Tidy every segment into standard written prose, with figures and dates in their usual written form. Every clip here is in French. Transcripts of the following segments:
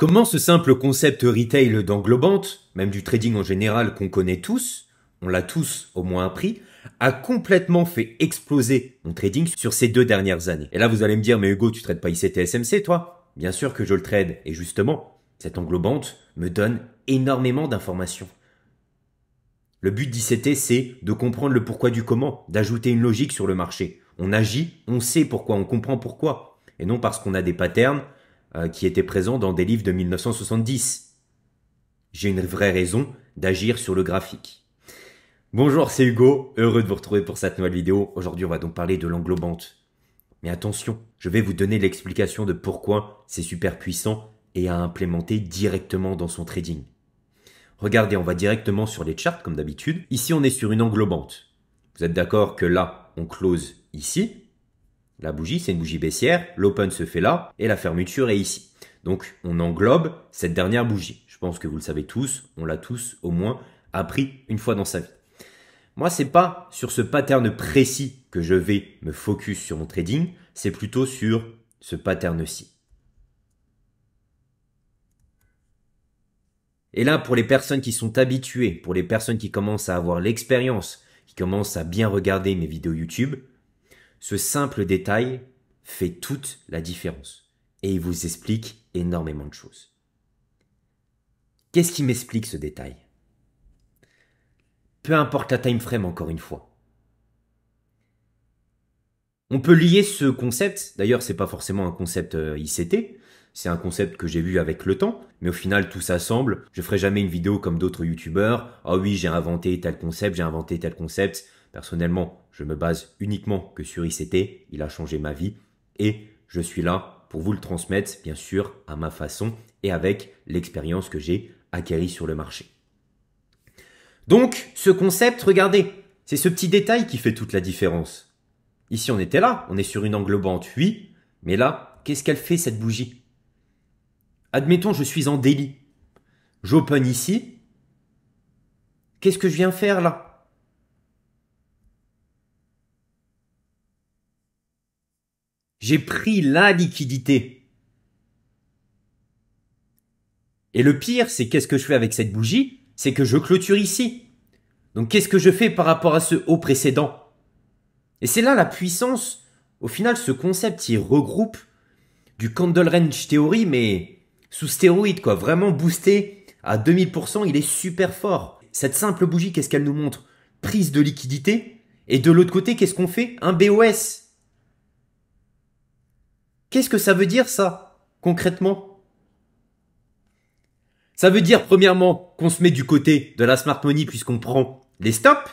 Comment ce simple concept retail d'englobante, même du trading en général qu'on connaît tous, on l'a tous au moins appris, a complètement fait exploser mon trading sur ces 2 dernières années. Et là, vous allez me dire, mais Hugo, tu trades pas ICT SMC, toi? Bien sûr que je le trade. Et justement, cette englobante me donne énormément d'informations. Le but d'ICT, c'est de comprendre le pourquoi du comment, d'ajouter une logique sur le marché. On agit, on sait pourquoi, on comprend pourquoi. Et non parce qu'on a des patterns qui étaient présents dans des livres de 1970. J'ai une vraie raison d'agir sur le graphique. Bonjour, c'est Hugo, heureux de vous retrouver pour cette nouvelle vidéo. Aujourd'hui, on va donc parler de l'englobante. Mais attention, je vais vous donner l'explication de pourquoi c'est super puissant et à implémenter directement dans son trading. Regardez, on va directement sur les charts comme d'habitude. Ici, on est sur une englobante. Vous êtes d'accord que là, on close ici. La bougie, c'est une bougie baissière. L'open se fait là et la fermeture est ici. Donc, on englobe cette dernière bougie. Je pense que vous le savez tous. On l'a tous au moins appris une fois dans sa vie. Moi, c'est pas sur ce pattern précis que je vais me focus sur mon trading. C'est plutôt sur ce pattern-ci. Et là, pour les personnes qui sont habituées, pour les personnes qui commencent à avoir l'expérience, qui commencent à bien regarder mes vidéos YouTube, ce simple détail fait toute la différence. Et il vous explique énormément de choses. Qu'est-ce qui m'explique ce détail? Peu importe la time frame, encore une fois. On peut lier ce concept, d'ailleurs c'est pas forcément un concept ICT, c'est un concept que j'ai vu avec le temps, mais au final tout s'assemble. Je ferai jamais une vidéo comme d'autres youtubeurs. Ah oui, j'ai inventé tel concept, j'ai inventé tel concept. Personnellement, je me base uniquement que sur ICT, il a changé ma vie et je suis là pour vous le transmettre, bien sûr, à ma façon et avec l'expérience que j'ai acquérie sur le marché. Donc, ce concept, regardez, c'est ce petit détail qui fait toute la différence. Ici, on était là, on est sur une englobante, oui, mais là, qu'est-ce qu'elle fait cette bougie? Admettons, je suis en daily. J'open ici. Qu'est-ce que je viens faire là? J'ai pris la liquidité. Et le pire, c'est qu'est-ce que je fais avec cette bougie? C'est que je clôture ici. Donc qu'est-ce que je fais par rapport à ce haut précédent? Et c'est là la puissance. Au final, ce concept, il regroupe du candle range theory, mais sous stéroïde, quoi. Vraiment boosté à 2000%, il est super fort. Cette simple bougie, qu'est-ce qu'elle nous montre? Prise de liquidité. Et de l'autre côté, qu'est-ce qu'on fait? Un BOS. Qu'est-ce que ça veut dire, ça, concrètement? Ça veut dire, premièrement, qu'on se met du côté de la smart money puisqu'on prend les stops.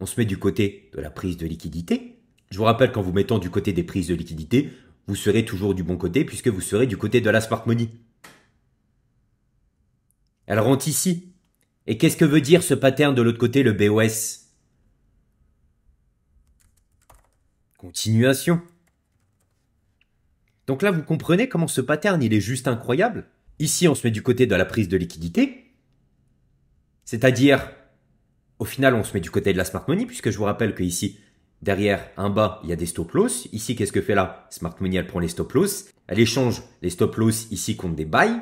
On se met du côté de la prise de liquidité. Je vous rappelle qu'en vous mettant du côté des prises de liquidité, vous serez toujours du bon côté puisque vous serez du côté de la smart money. Elle rentre ici. Et qu'est-ce que veut dire ce pattern de l'autre côté, le BOS? Continuation. Donc là, vous comprenez comment ce pattern, il est juste incroyable. Ici, on se met du côté de la prise de liquidité. C'est-à-dire, au final, on se met du côté de la smart money, puisque je vous rappelle que ici, derrière, en bas, il y a des stop loss. Ici, qu'est-ce que fait là? Smart money, elle prend les stop loss. Elle échange les stop loss ici contre des buys.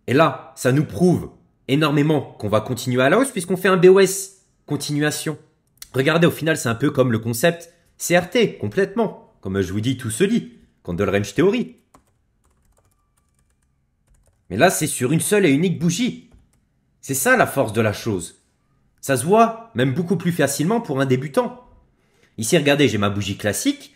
Et là, ça nous prouve énormément qu'on va continuer à la hausse, puisqu'on fait un BOS. Continuation. Regardez, au final, c'est un peu comme le concept CRT, complètement. Comme je vous dis, tout se lit. Candle range theory. Mais là, c'est sur une seule et unique bougie. C'est ça la force de la chose. Ça se voit même beaucoup plus facilement pour un débutant. Ici, regardez, j'ai ma bougie classique.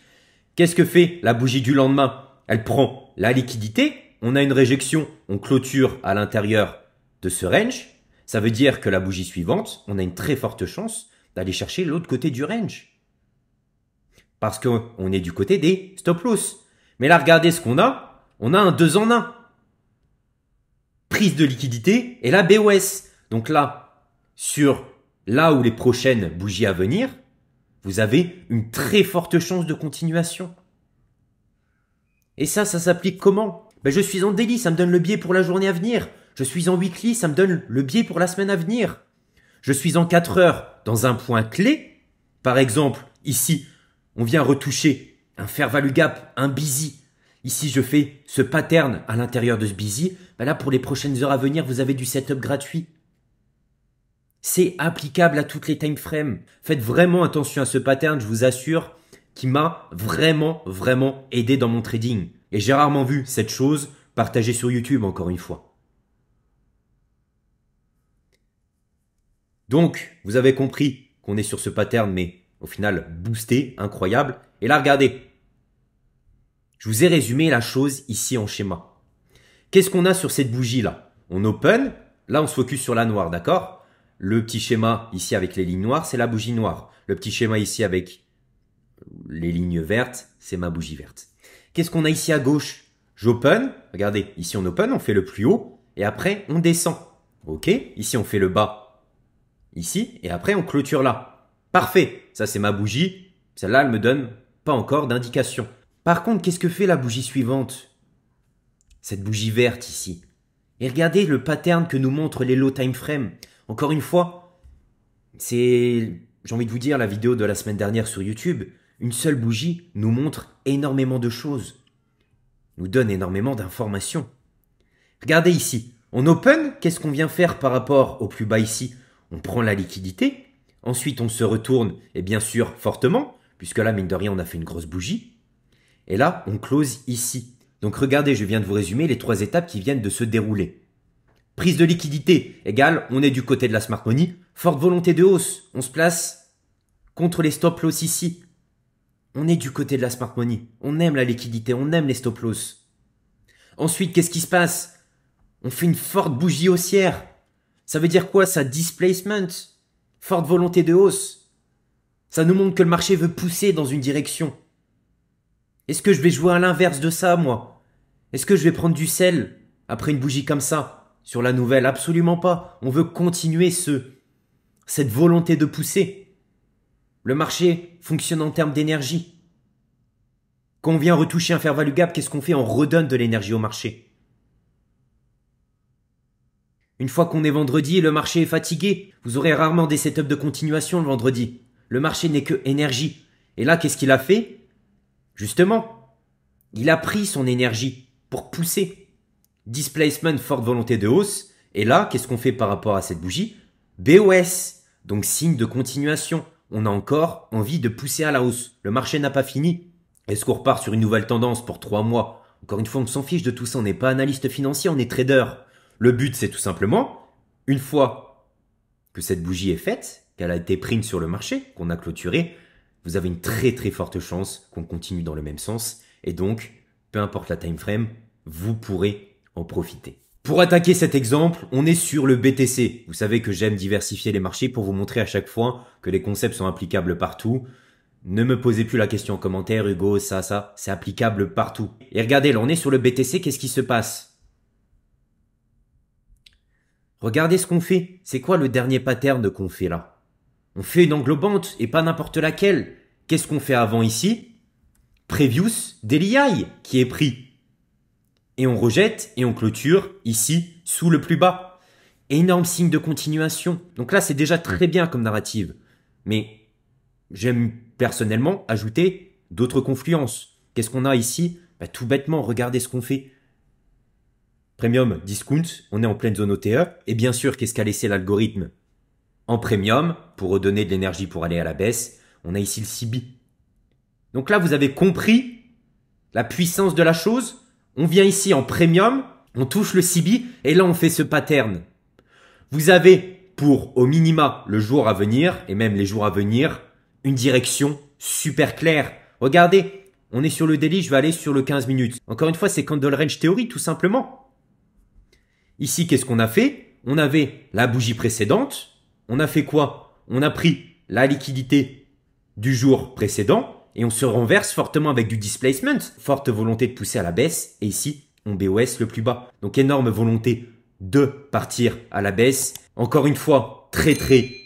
Qu'est-ce que fait la bougie du lendemain? Elle prend la liquidité. On a une réjection. On clôture à l'intérieur de ce range. Ça veut dire que la bougie suivante, on a une très forte chance d'aller chercher l'autre côté du range. Parce qu'on est du côté des stop loss. Mais là, regardez ce qu'on a. On a un 2 en 1. Prise de liquidité et la BOS. Donc là, sur là où les prochaines bougies à venir, vous avez une très forte chance de continuation. Et ça s'applique comment? Ben, je suis en daily, ça me donne le biais pour la journée à venir. Je suis en weekly, ça me donne le biais pour la semaine à venir. Je suis en 4 heures dans un point clé. Par exemple, ici, on vient retoucher un fair value gap, un busy. Ici, je fais ce pattern à l'intérieur de ce busy. Ben là, pour les prochaines heures à venir, vous avez du setup gratuit. C'est applicable à toutes les time frames. Faites vraiment attention à ce pattern, je vous assure, qui m'a vraiment aidé dans mon trading. Et j'ai rarement vu cette chose partagée sur YouTube, encore une fois. Donc, vous avez compris qu'on est sur ce pattern, mais au final, boosté, incroyable. Et là, regardez. Je vous ai résumé la chose ici en schéma. Qu'est-ce qu'on a sur cette bougie-là? On open, là on se focus sur la noire, d'accord? Le petit schéma ici avec les lignes noires, c'est la bougie noire. Le petit schéma ici avec les lignes vertes, c'est ma bougie verte. Qu'est-ce qu'on a ici à gauche? J'open, regardez, ici on open, on fait le plus haut, et après on descend. Ok, ici on fait le bas, ici, et après on clôture là. Parfait, ça c'est ma bougie, celle-là elle me donne pas encore d'indication. Par contre, qu'est-ce que fait la bougie suivante? Cette bougie verte ici. Et regardez le pattern que nous montrent les low time frame. Encore une fois, c'est, j'ai envie de vous dire, la vidéo de la semaine dernière sur YouTube. Une seule bougie nous montre énormément de choses. Nous donne énormément d'informations. Regardez ici. On open, qu'est-ce qu'on vient faire par rapport au plus bas ici? On prend la liquidité. Ensuite, on se retourne, et bien sûr, fortement, puisque là, mine de rien, on a fait une grosse bougie. Et là, on close ici. Donc regardez, je viens de vous résumer les 3 étapes qui viennent de se dérouler. Prise de liquidité égale, on est du côté de la smart money. Forte volonté de hausse, on se place contre les stop loss ici. On est du côté de la smart money. On aime la liquidité, on aime les stop loss. Ensuite, qu'est-ce qui se passe? On fait une forte bougie haussière. Ça veut dire quoi ça? Displacement. Forte volonté de hausse. Ça nous montre que le marché veut pousser dans une direction. Est-ce que je vais jouer à l'inverse de ça, moi? Est-ce que je vais prendre du sell après une bougie comme ça sur la nouvelle? Absolument pas. On veut continuer cette volonté de pousser. Le marché fonctionne en termes d'énergie. Quand on vient retoucher un fair value gap, qu'est-ce qu'on fait? On redonne de l'énergie au marché. Une fois qu'on est vendredi, le marché est fatigué. Vous aurez rarement des setups de continuation le vendredi. Le marché n'est que énergie. Et là, qu'est-ce qu'il a fait? Justement, il a pris son énergie pour pousser. Displacement, forte volonté de hausse. Et là, qu'est-ce qu'on fait par rapport à cette bougie? BOS, donc signe de continuation. On a encore envie de pousser à la hausse. Le marché n'a pas fini. Est-ce qu'on repart sur une nouvelle tendance pour 3 mois? Encore une fois, on s'en fiche de tout ça. On n'est pas analyste financier, on est trader. Le but, c'est tout simplement, une fois que cette bougie est faite, qu'elle a été print sur le marché, qu'on a clôturé, vous avez une très forte chance qu'on continue dans le même sens. Et donc, peu importe la time frame, vous pourrez en profiter. Pour attaquer cet exemple, on est sur le BTC. Vous savez que j'aime diversifier les marchés pour vous montrer à chaque fois que les concepts sont applicables partout. Ne me posez plus la question en commentaire, Hugo, ça, c'est applicable partout. Et regardez, là, on est sur le BTC, qu'est-ce qui se passe? Regardez ce qu'on fait. C'est quoi le dernier pattern qu'on fait là? On fait une englobante et pas n'importe laquelle. Qu'est-ce qu'on fait avant ici? Previous Daily High qui est pris. Et on rejette et on clôture ici sous le plus bas. Énorme signe de continuation. Donc là, c'est déjà très bien comme narrative. Mais j'aime personnellement ajouter d'autres confluences. Qu'est-ce qu'on a ici? Tout bêtement, regardez ce qu'on fait. Premium, discount, on est en pleine zone OTE. Et bien sûr, qu'est-ce qu'a laissé l'algorithme? En premium, pour redonner de l'énergie pour aller à la baisse, on a ici le CB. Donc là, vous avez compris la puissance de la chose. On vient ici en premium, on touche le CB et là, on fait ce pattern. Vous avez pour au minima le jour à venir et même les jours à venir, une direction super claire. Regardez, on est sur le daily, je vais aller sur le 15 minutes. Encore une fois, c'est candle range theory tout simplement. Ici, qu'est-ce qu'on a fait? On avait la bougie précédente. On a fait quoi? On a pris la liquidité du jour précédent et on se renverse fortement avec du displacement, forte volonté de pousser à la baisse et ici on BOS le plus bas. Donc énorme volonté de partir à la baisse. Encore une fois, très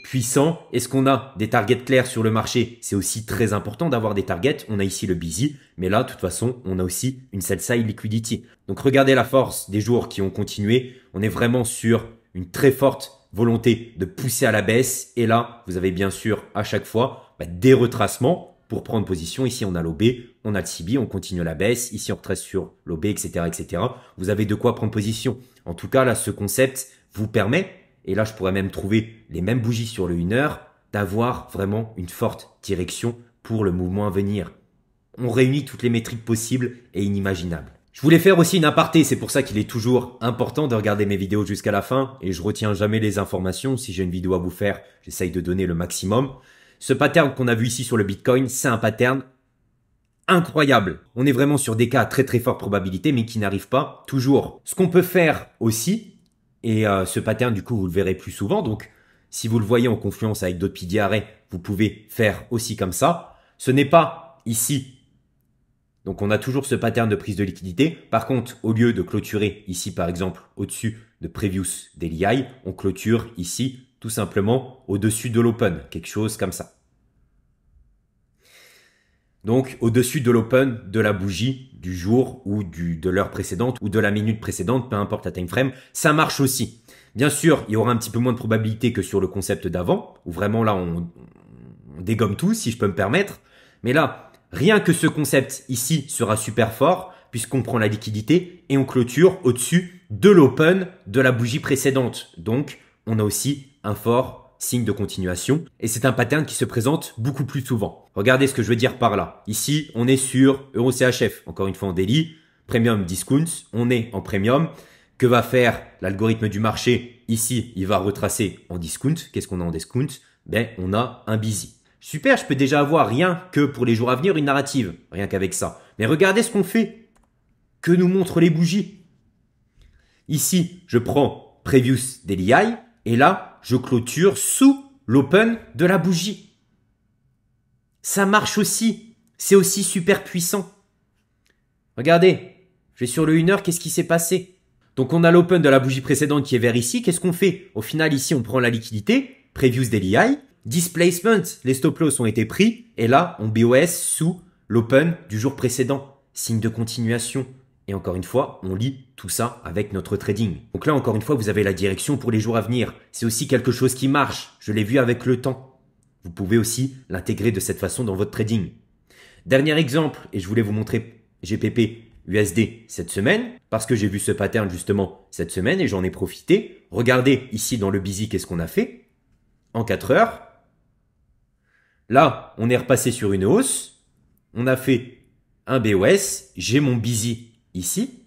puissant. Est-ce qu'on a des targets clairs sur le marché? C'est aussi très important d'avoir des targets. On a ici le busy, mais là de toute façon on a aussi une sell side liquidity. Donc regardez la force des jours qui ont continué. On est vraiment sur une très forte volonté de pousser à la baisse. Et là, vous avez bien sûr à chaque fois des retracements pour prendre position. Ici, on a l'OB, on a le CB, on continue la baisse. Ici, on retrace sur l'OB, etc., etc. Vous avez de quoi prendre position. En tout cas, là, ce concept vous permet, et là, je pourrais même trouver les mêmes bougies sur le 1 heure, d'avoir vraiment une forte direction pour le mouvement à venir. On réunit toutes les métriques possibles et inimaginables. Je voulais faire aussi une aparté, c'est pour ça qu'il est toujours important de regarder mes vidéos jusqu'à la fin et je retiens jamais les informations. Si j'ai une vidéo à vous faire, j'essaye de donner le maximum. Ce pattern qu'on a vu ici sur le Bitcoin, c'est un pattern incroyable. On est vraiment sur des cas à très très forte probabilité mais qui n'arrivent pas toujours. Ce qu'on peut faire aussi, et ce pattern du coup vous le verrez plus souvent, donc si vous le voyez en confluence avec d'autres PDRA, vous pouvez faire aussi comme ça. Ce n'est pas ici. Donc, on a toujours ce pattern de prise de liquidité. Par contre, au lieu de clôturer ici, par exemple, au-dessus de Previous Daily High, on clôture ici, tout simplement, au-dessus de l'open. Quelque chose comme ça. Donc, au-dessus de l'open de la bougie du jour ou de l'heure précédente ou de la minute précédente, peu importe la time frame, ça marche aussi. Bien sûr, il y aura un petit peu moins de probabilité que sur le concept d'avant, où vraiment là, on dégomme tout, si je peux me permettre. Mais là, rien que ce concept ici sera super fort puisqu'on prend la liquidité et on clôture au-dessus de l'open de la bougie précédente. Donc, on a aussi un fort signe de continuation et c'est un pattern qui se présente beaucoup plus souvent. Regardez ce que je veux dire par là. Ici, on est sur EuroCHF, encore une fois en daily, premium discount, on est en premium. Que va faire l'algorithme du marché? Ici, il va retracer en discount. Qu'est-ce qu'on a en discount? Ben, on a un busy. Super, je peux déjà avoir rien que pour les jours à venir une narrative, rien qu'avec ça. Mais regardez ce qu'on fait, que nous montrent les bougies. Ici, je prends Previous Daily High et là, je clôture sous l'open de la bougie. Ça marche aussi, c'est aussi super puissant. Regardez, je vais sur le 1 heure, qu'est-ce qui s'est passé? Donc on a l'open de la bougie précédente qui est vers ici, qu'est-ce qu'on fait? Au final, ici, on prend la liquidité, Previous Daily High, displacement, les stop loss ont été pris et là on BOS sous l'open du jour précédent, signe de continuation. Et encore une fois, on lit tout ça avec notre trading. Donc là encore une fois, vous avez la direction pour les jours à venir. C'est aussi quelque chose qui marche, je l'ai vu avec le temps. Vous pouvez aussi l'intégrer de cette façon dans votre trading. Dernier exemple, et je voulais vous montrer GPP USD cette semaine, parce que j'ai vu ce pattern justement cette semaine et j'en ai profité. Regardez ici dans le busy, qu'est-ce qu'on a fait en 4 heures. Là, on est repassé sur une hausse. On a fait un BOS. J'ai mon busy ici.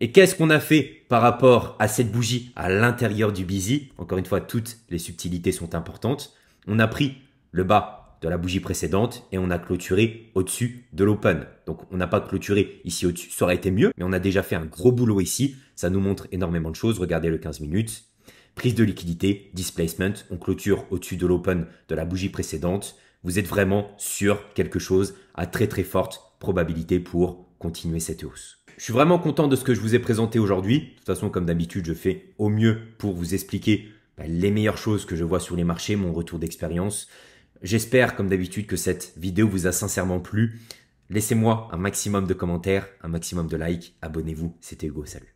Et qu'est-ce qu'on a fait par rapport à cette bougie à l'intérieur du busy? Encore une fois, toutes les subtilités sont importantes. On a pris le bas de la bougie précédente et on a clôturé au-dessus de l'open. Donc, on n'a pas clôturé ici au-dessus. Ça aurait été mieux, mais on a déjà fait un gros boulot ici. Ça nous montre énormément de choses. Regardez le 15 minutes. Prise de liquidité, displacement, on clôture au-dessus de l'open de la bougie précédente. Vous êtes vraiment sur quelque chose à très très forte probabilité pour continuer cette hausse. Je suis vraiment content de ce que je vous ai présenté aujourd'hui. De toute façon, comme d'habitude, je fais au mieux pour vous expliquer les meilleures choses que je vois sur les marchés, mon retour d'expérience. J'espère, comme d'habitude, que cette vidéo vous a sincèrement plu. Laissez-moi un maximum de commentaires, un maximum de likes. Abonnez-vous. C'était Hugo. Salut.